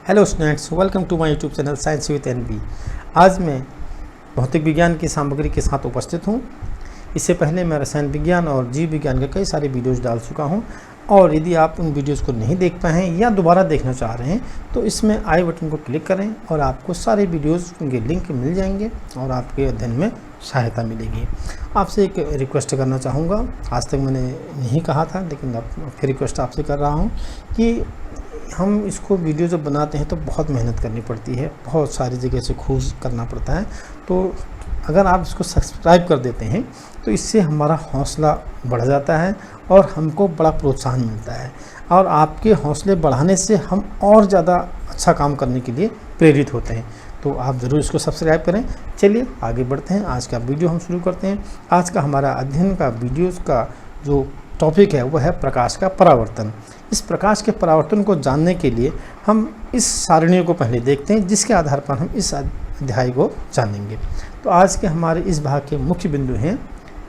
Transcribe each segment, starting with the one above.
Hello students, welcome to my YouTube channel science with NB. आज मैं भौतिक विज्ञान की सामग्री के साथ उपस्थित हूँ। इससे पहले मैं रसायन विज्ञान और जीव विज्ञान के कई सारे वीडियोस डाल चुका हूँ, और यदि आप उन वीडियोस को नहीं देख पाए हैं या दोबारा देखना चाह रहे हैं तो इसमें आई बटन को क्लिक करें और आपको सारे वीडियोस के लिंक मिल जाएंगे और आपके अध्ययन में सहायता मिलेगी। आपसे एक रिक्वेस्ट करना चाहूँगा, आज तक मैंने नहीं कहा था लेकिन अब फिर रिक्वेस्ट आपसे कर रहा हूँ कि हम इसको वीडियो जब बनाते हैं तो बहुत मेहनत करनी पड़ती है, बहुत सारी जगह से खोज करना पड़ता है। तो अगर आप इसको सब्सक्राइब कर देते हैं तो इससे हमारा हौसला बढ़ जाता है और हमको बड़ा प्रोत्साहन मिलता है, और आपके हौसले बढ़ाने से हम और ज़्यादा अच्छा काम करने के लिए प्रेरित होते हैं। तो आप ज़रूर इसको सब्सक्राइब करें। चलिए आगे बढ़ते हैं, आज का वीडियो हम शुरू करते हैं। आज का हमारा अध्ययन का वीडियोज़ का जो टॉपिक है वह है प्रकाश का परावर्तन। इस प्रकाश के परावर्तन को जानने के लिए हम इस सारणियों को पहले देखते हैं, जिसके आधार पर हम इस अध्याय को जानेंगे। तो आज के हमारे इस भाग के मुख्य बिंदु हैं: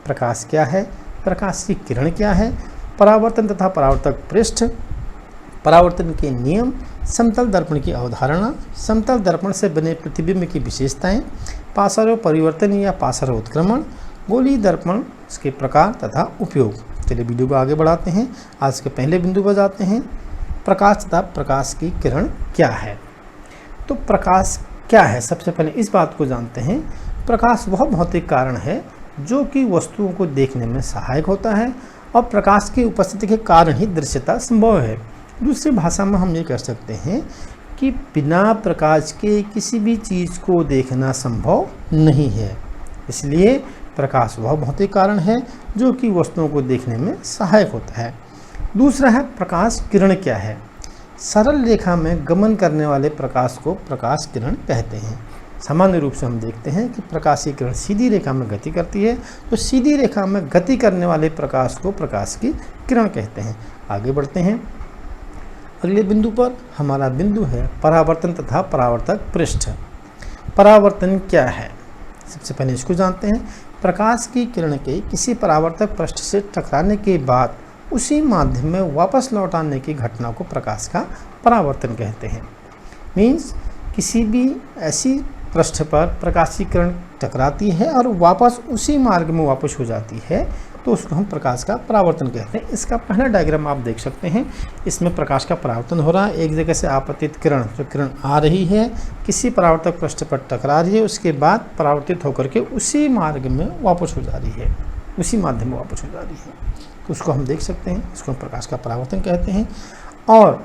प्रकाश क्या है, प्रकाश की किरण क्या है, परावर्तन तथा परावर्तक पृष्ठ, परावर्तन के नियम, समतल दर्पण की अवधारणा, समतल दर्पण से बने प्रतिबिंब की विशेषताएं, पासारो परिवर्तन या पासारो उत्क्रमण, गोलीय दर्पण के प्रकार तथा उपयोग। चलिए वीडियो को आगे बढ़ाते हैं। आज के पहले बिंदु पर जाते हैं: प्रकाश तथा प्रकाश की किरण क्या है। तो प्रकाश क्या है, सबसे पहले इस बात को जानते हैं। प्रकाश वह भौतिक कारण है जो कि वस्तुओं को देखने में सहायक होता है, और प्रकाश की उपस्थिति के कारण ही दृश्यता संभव है। दूसरी भाषा में हम ये कह सकते हैं कि बिना प्रकाश के किसी भी चीज़ को देखना संभव नहीं है। इसलिए प्रकाश वह भौतिक कारण है जो कि वस्तुओं को देखने में सहायक होता है। दूसरा है प्रकाश किरण क्या है। सरल रेखा में गमन करने वाले प्रकाश को प्रकाश किरण कहते हैं। सामान्य रूप से हम देखते हैं कि प्रकाश की किरण सीधी रेखा में गति करती है, तो सीधी रेखा में गति करने वाले प्रकाश को प्रकाश की किरण कहते हैं। आगे बढ़ते हैं अगले बिंदु पर। हमारा बिंदु है परावर्तन तथा परावर्तक पृष्ठ। परावर्तन क्या है, सबसे पहले इसको जानते हैं। प्रकाश की किरण के किसी परावर्तक पृष्ठ से टकराने के बाद उसी माध्यम में वापस लौट आने की घटना को प्रकाश का परावर्तन कहते हैं। मीन्स किसी भी ऐसी पृष्ठ पर प्रकाश की किरण टकराती है और वापस उसी मार्ग में वापस हो जाती है, तो उसको हम प्रकाश का परावर्तन कहते हैं। इसका पहला डायग्राम आप देख सकते हैं। इसमें प्रकाश का परावर्तन हो रहा है। एक जगह से आपतित किरण, जो किरण आ रही है, किसी परावर्तक पृष्ठ पर टकरा रही है, उसके बाद परावर्तित होकर के उसी मार्ग में वापस हो जा रही है, उसी माध्यम में वापस हो जा रही है, तो उसको हम देख सकते हैं। इसको हम प्रकाश का परावर्तन कहते हैं। और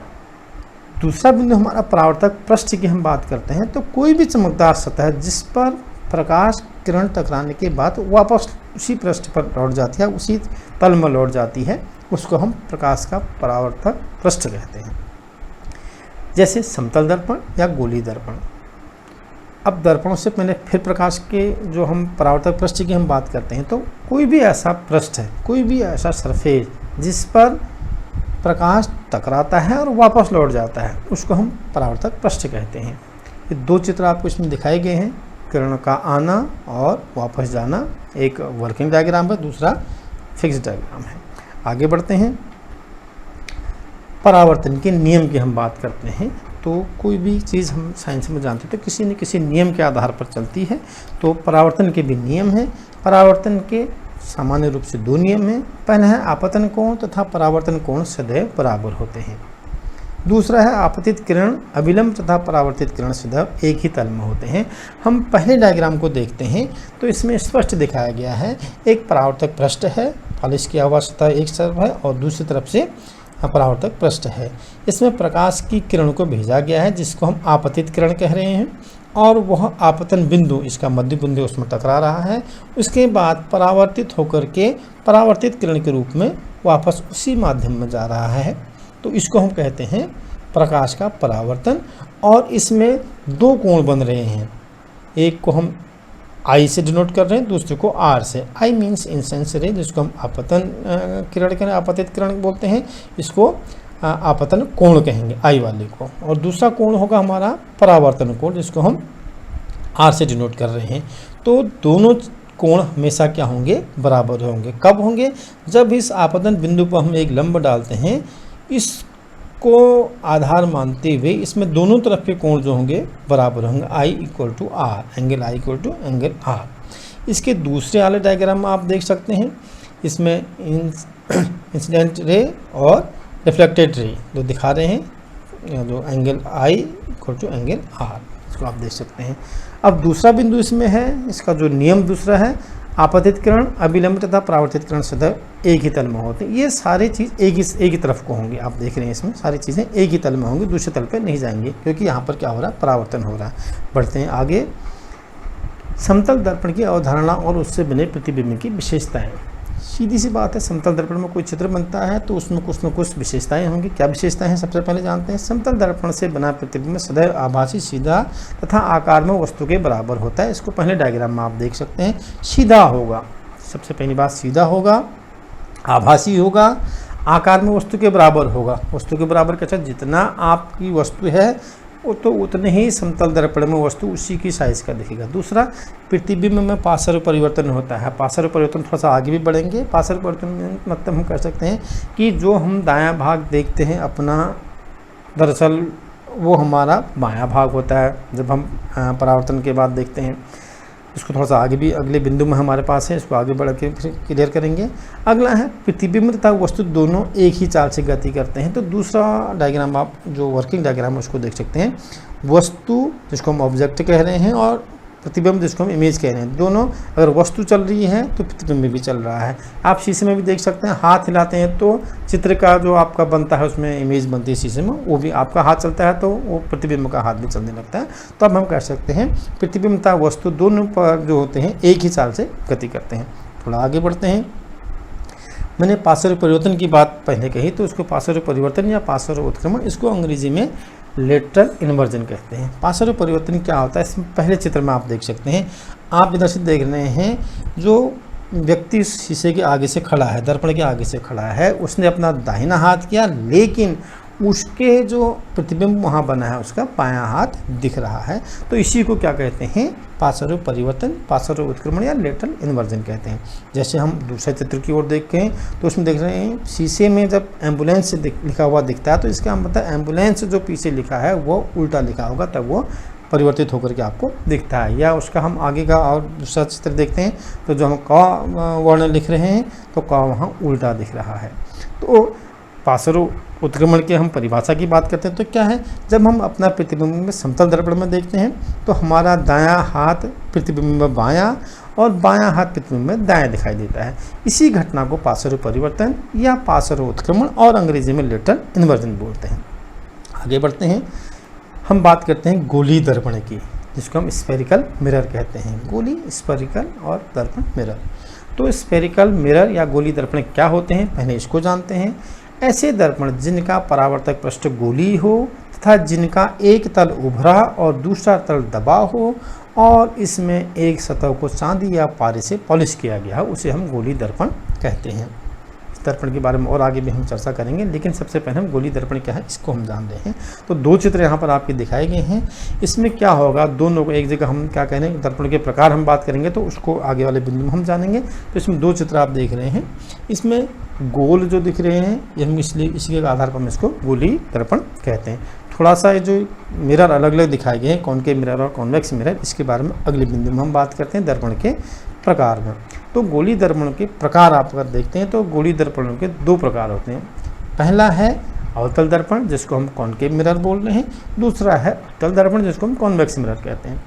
दूसरा बिंदु हमारा परावर्तक पृष्ठ की हम बात करते हैं, तो कोई भी चमकदार सतह जिस पर प्रकाश किरण टकराने के बाद वापस उसी पृष्ठ पर लौट जाती है, उसी तल में लौट जाती है, उसको हम प्रकाश का परावर्तक पृष्ठ कहते हैं। जैसे समतल दर्पण या गोलीय दर्पण। अब दर्पणों से पहले फिर प्रकाश के जो हम परावर्तक पृष्ठ की हम बात करते हैं, तो कोई भी ऐसा पृष्ठ है, कोई भी ऐसा सरफेस जिस पर प्रकाश टकराता है और वापस लौट जाता है, उसको हम परावर्तक पृष्ठ कहते हैं। ये दो चित्र आपको इसमें दिखाए गए हैं, किरण का आना और वापस जाना। एक वर्किंग डायग्राम है, दूसरा फिक्स डायग्राम है। आगे बढ़ते हैं। परावर्तन के नियम की हम बात करते हैं। तो कोई भी चीज़ हम साइंस में जानते हैं तो किसी न किसी नियम के आधार पर चलती है। तो परावर्तन के भी नियम हैं। परावर्तन के सामान्य रूप से दो नियम हैं। पहला है आपतन कोण तथा परावर्तन कोण सदैव बराबर होते हैं। दूसरा है आपतित किरण अविलंब तथा परावर्तित किरण सदैव एक ही तल में होते हैं। हम पहले डायग्राम को देखते हैं तो इसमें स्पष्ट दिखाया गया है, एक परावर्तक पृष्ठ है, पॉलिश किया हुआ सतह एक तरफ है और दूसरी तरफ से परावर्तक पृष्ठ है। इसमें प्रकाश की किरण को भेजा गया है, जिसको हम आपतित किरण कह रहे हैं, और वह आपतन बिंदु, इसका मध्य बिंदु उसमें टकरा रहा है। उसके बाद परावर्तित होकर के परावर्तित किरण के रूप में वापस उसी माध्यम में जा रहा है, तो इसको हम कहते हैं प्रकाश का परावर्तन। और इसमें दो कोण बन रहे हैं, एक को हम आई से डिनोट कर रहे हैं, दूसरे को आर से। आई मीन्स इंसेंस रे, जिसको हम आपतन किरण कहें, आपतित किरण बोलते हैं, इसको आपतन कोण कहेंगे आई वाले को। और दूसरा कोण होगा हमारा परावर्तन कोण, जिसको हम आर से डिनोट कर रहे हैं। तो दोनों कोण हमेशा क्या होंगे, बराबर होंगे। कब होंगे, जब इस आपतन बिंदु पर हम एक लंब डालते हैं, इस को आधार मानते हुए इसमें दोनों तरफ के कोण जो होंगे बराबर होंगे, I equal to r, angle I equal to angle r. इसके दूसरे वाले डायग्राम में आप देख सकते हैं, इसमें इंसिडेंट रे और रिफ्लेक्टेड रे जो दिखा रहे हैं, जो angle I equal to angle r, इसको आप देख सकते हैं। अब दूसरा बिंदु इसमें है, इसका जो नियम दूसरा है, आपतित किरण, अभिलंब तथा परावर्तित किरण सदैव एक ही तल में होते हैं। ये सारी चीज़ एक ही तरफ को होंगी, आप देख रहे हैं इसमें सारी चीज़ें एक ही तल में होंगी, दूसरे तल पे नहीं जाएंगी, क्योंकि यहाँ पर क्या हो रहा है, परावर्तन हो रहा है। बढ़ते हैं आगे, समतल दर्पण की अवधारणा और उससे बने प्रतिबिंब की विशेषताएं। सीधी सी बात है, समतल दर्पण में कोई चित्र बनता है तो उसमें कुछ न कुछ विशेषताएं होंगी। क्या विशेषताएं हैं, सबसे पहले जानते हैं। समतल दर्पण से बना प्रतिबिंब सदैव आभासी, सीधा तथा आकार में वस्तु के बराबर होता है। इसको पहले डायग्राम में आप देख सकते हैं, सीधा होगा, सबसे पहली बात सीधा होगा, आभासी होगा, आकार में वस्तु के बराबर होगा। वस्तु के बराबर कैसा, जितना आपकी वस्तु है वो तो उतने ही समतल दर्पण में वस्तु उसी की साइज का दिखेगा। दूसरा, प्रतिबिंब में पार्श्व परिवर्तन होता है। पार्श्व परिवर्तन थोड़ा सा आगे भी बढ़ेंगे। पार्श्व परिवर्तन मतलब हम कह सकते हैं कि जो हम दायां भाग देखते हैं अपना, दरअसल वो हमारा बायां भाग होता है जब हम परावर्तन के बाद देखते हैं। इसको थोड़ा सा आगे भी अगले बिंदु में हमारे पास है, इसको आगे बढ़ के फिर क्लियर करेंगे। अगला है, प्रतिबिंब तथा वस्तु दोनों एक ही चाल से गति करते हैं। तो दूसरा डायग्राम आप जो वर्किंग डायग्राम है उसको देख सकते हैं। वस्तु जिसको हम ऑब्जेक्ट कह रहे हैं और प्रतिबिंब जिसको हम इमेज कह रहे हैं, दोनों अगर वस्तु चल रही है तो प्रतिबिंब भी चल रहा है। आप शीशे में भी देख सकते हैं, हाथ हिलाते हैं तो चित्र का जो आपका बनता है उसमें इमेज बनती है शीशे में, वो भी आपका हाथ चलता है तो वो प्रतिबिंब का हाथ भी चलने लगता है। तो अब हम कह सकते हैं प्रतिबिंब तथा वस्तु दोनों पर जो होते हैं एक ही चाल से गति करते हैं। थोड़ा आगे बढ़ते हैं। मैंने पार्श्व परिवर्तन की बात पहले कही, तो उसको पार्श्व परिवर्तन या पार्श्व उत्क्रमण, इसको अंग्रेजी में लेटरल इन्वर्जन कहते हैं। पार्श्व परिवर्तन क्या होता है, इसमें पहले चित्र में आप देख सकते हैं। आप इधर से देख रहे हैं, जो व्यक्ति शीशे के आगे से खड़ा है, दर्पण के आगे से खड़ा है, उसने अपना दाहिना हाथ किया, लेकिन उसके जो प्रतिबिंब वहाँ बना है उसका बायां हाथ दिख रहा है। तो इसी को क्या कहते हैं, पार्श्व परिवर्तन, पार्श्व उत्क्रमण या लेटरल इन्वर्जन कहते हैं। जैसे हम दूसरे चित्र की ओर देखते हैं तो उसमें देख रहे हैं, शीशे में जब एम्बुलेंस लिखा हुआ दिखता है तो इसका मतलब एम्बुलेंस जो पीछे लिखा है वो उल्टा लिखा होगा, तब वो परिवर्तित होकर के आपको दिखता है। या उसका हम आगे का और दूसरा चित्र देखते हैं तो जो हम क वर्ण लिख रहे हैं तो क वहाँ उल्टा दिख रहा है। तो पार्श्व उत्क्रमण की हम परिभाषा की बात करते हैं तो क्या है, जब हम अपना प्रतिबिंब में समतल दर्पण में देखते हैं तो हमारा दायां हाथ प्रतिबिंब में बायां और बायां हाथ प्रतिबिंब में दायां दिखाई देता है। इसी घटना को पार्श्व परिवर्तन या पार्श्व उत्क्रमण और अंग्रेजी में लेटरल इन्वर्जन बोलते हैं। आगे बढ़ते हैं, हम बात करते हैं गोली दर्पण की, जिसको हम स्फेरिकल मिरर कहते हैं। गोली, स्फेरिकल और दर्पण मिरर। तो स्फेरिकल मिरर या गोली दर्पण क्या होते हैं, पहले इसको जानते हैं। ऐसे दर्पण जिनका परावर्तक पृष्ठ गोली हो तथा जिनका एक तल उभरा और दूसरा तल दबा हो और इसमें एक सतह को चांदी या पारे से पॉलिश किया गया हो, उसे हम गोली दर्पण कहते हैं। इस दर्पण के बारे में और आगे भी हम चर्चा करेंगे, लेकिन सबसे पहले हम गोली दर्पण क्या है इसको हम जान रहे हैं। तो दो चित्र यहाँ पर आपके दिखाए गए हैं। इसमें क्या होगा, दोनों को एक जगह हम क्या कह रहे हैं, दर्पण के प्रकार हम बात करेंगे तो उसको आगे वाले बिंदु में हम जानेंगे। तो इसमें दो चित्र आप देख रहे हैं, इसमें गोल जो दिख रहे हैं ये हम इसलिए इसी के आधार पर हम इसको गोली दर्पण कहते हैं। थोड़ा सा ये जो मिरर अलग अलग दिखाए गए हैं, कॉनकेव मिरर और कॉन्वेक्स मिरर, इसके बारे में अगले बिंदु में हम बात करते हैं दर्पण के प्रकार में। तो गोली दर्पण के प्रकार आप अगर देखते हैं तो गोली दर्पणों के दो प्रकार होते हैं। पहला है अवतल दर्पण जिसको हम कॉनकेव मिरर बोल रहे हैं, दूसरा है उत्तल दर्पण जिसको हम कॉन्वेक्स मिरर कहते हैं।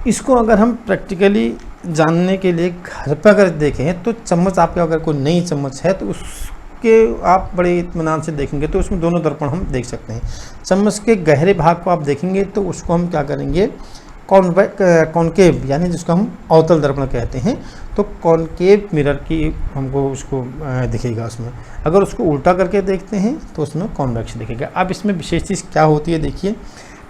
इसको अगर हम प्रैक्टिकली जानने के लिए घर पर अगर देखें तो चम्मच आपके अगर कोई नई चम्मच है तो उसके आप बड़े इत्मीनान से देखेंगे तो उसमें दोनों दर्पण हम देख सकते हैं। चम्मच के गहरे भाग को आप देखेंगे तो उसको हम क्या करेंगे, कॉनकेव यानी जिसको हम अवतल दर्पण कहते हैं। तो कॉनकेव मिरर की हमको उसको दिखेगा उसमें। अगर उसको उल्टा करके देखते हैं तो उसमें कॉन्वेक्स दिखेगा। अब इसमें विशेष चीज़ क्या होती है, देखिए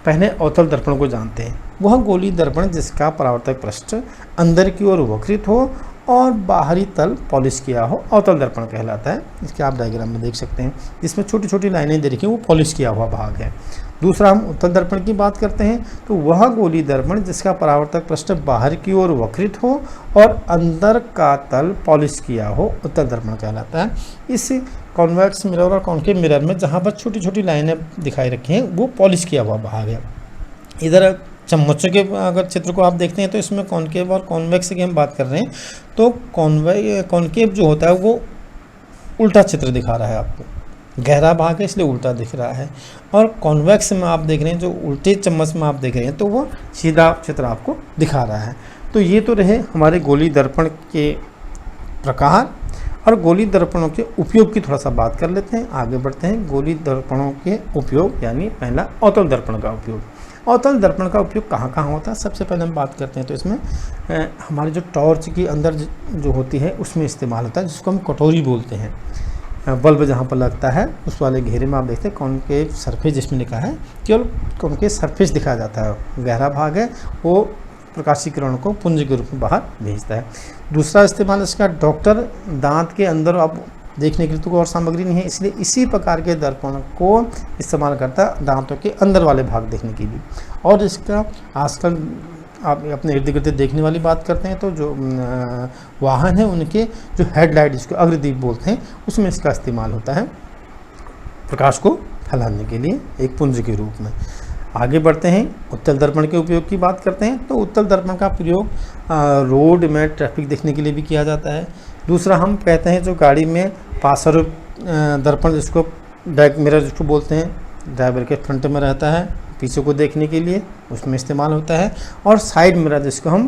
पहले अवतल दर्पण को जानते हैं। वह गोली दर्पण जिसका परावर्तक पृष्ठ अंदर की ओर वक्रित हो और बाहरी तल पॉलिश किया हो, अवतल दर्पण कहलाता है। इसके आप डायग्राम में देख सकते हैं, जिसमें छोटी छोटी लाइनें दे रखी हैं, वो पॉलिश किया हुआ भाग है। दूसरा हम उत्तल दर्पण की बात करते हैं तो वह गोली दर्पण जिसका परावर्तक पृष्ठ बाहर की ओर वक्रित हो और अंदर का तल पॉलिश किया हो, उत्तल दर्पण कहलाता है। इस कॉन्वेक्स मिरर और कॉन्केव मिरर में जहाँ पर छोटी छोटी लाइनें दिखाई रखी हैं वो पॉलिश किया हुआ भाग है। इधर चम्मचों के अगर चित्र को आप देखते हैं तो इसमें कॉन्केव और कॉन्वेक्स की हम बात कर रहे हैं, तो कॉन्केव जो होता है वो उल्टा चित्र दिखा रहा है आपको, गहरा भाग है इसलिए उल्टा दिख रहा है, और कॉन्वेक्स में आप देख रहे हैं जो उल्टे चम्मच में आप देख रहे हैं तो वो सीधा चित्र आपको दिखा रहा है। तो ये तो रहे हमारे गोली दर्पण के प्रकार, और गोली दर्पणों के उपयोग की थोड़ा सा बात कर लेते हैं, आगे बढ़ते हैं। गोली दर्पणों के उपयोग यानी पहला अवतल दर्पण का उपयोग। अवतल दर्पण का उपयोग कहाँ कहाँ होता है, सबसे पहले हम बात करते हैं तो इसमें हमारे जो टॉर्च की अंदर जो होती है उसमें इस्तेमाल होता है, जिसको हम कटोरी बोलते हैं। बल्ब जहाँ पर लगता है उस वाले घेरे में आप देखते हैं कॉनकेव सरफेस जिसमें लिखा है, केवल कॉनकेव सरफेस दिखाया जाता है, गहरा भाग है वो प्रकाशीय किरणों को पुंज के रूप में बाहर भेजता है। दूसरा इस्तेमाल इसका डॉक्टर दांत के अंदर अब देखने के लिए तो कोई और सामग्री नहीं है, इसलिए इसी प्रकार के दर्पण को इस्तेमाल करता है दांतों के अंदर वाले भाग देखने के लिए। और इसका आजकल आप अपने इर्द गिर्द देखने वाली बात करते हैं तो जो वाहन है उनके जो हेडलाइट जिसको अग्रदीप बोलते हैं उसमें इसका इस्तेमाल होता है प्रकाश को फैलाने के लिए एक पुंज के रूप में। आगे बढ़ते हैं, उत्तल दर्पण के उपयोग की बात करते हैं तो उत्तल दर्पण का प्रयोग रोड में ट्रैफिक देखने के लिए भी किया जाता है। दूसरा हम कहते हैं जो गाड़ी में पासर दर्पण जिसको बैक मिरर जिसको बोलते हैं, ड्राइवर के फ्रंट में रहता है पीछे को देखने के लिए, उसमें इस्तेमाल होता है। और साइड मिरर जिसको हम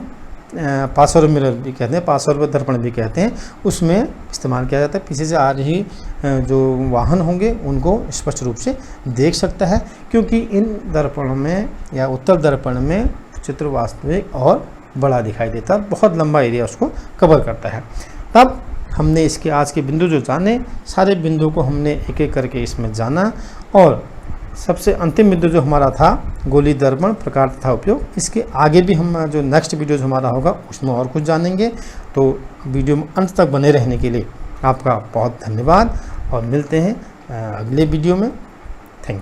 पासर मिरर भी कहते हैं, पासर दर्पण भी कहते हैं, उसमें इस्तेमाल किया जाता है। पीछे से आ रही जो वाहन होंगे उनको स्पष्ट रूप से देख सकता है, क्योंकि इन दर्पणों में या उत्तल दर्पण में चित्र वास्तविक और बड़ा दिखाई देता है, बहुत लंबा एरिया उसको कवर करता है। तब हमने इसके आज के बिंदु जो जाने, सारे बिंदु को हमने एक एक करके इसमें जाना, और सबसे अंतिम बिंदु जो हमारा था गोली दर्पण प्रकार तथा उपयोग, इसके आगे भी हम जो नेक्स्ट वीडियो जो हमारा होगा उसमें और कुछ जानेंगे। तो वीडियो में अंत तक बने रहने के लिए आपका बहुत धन्यवाद, और मिलते हैं अगले वीडियो में। Thank you.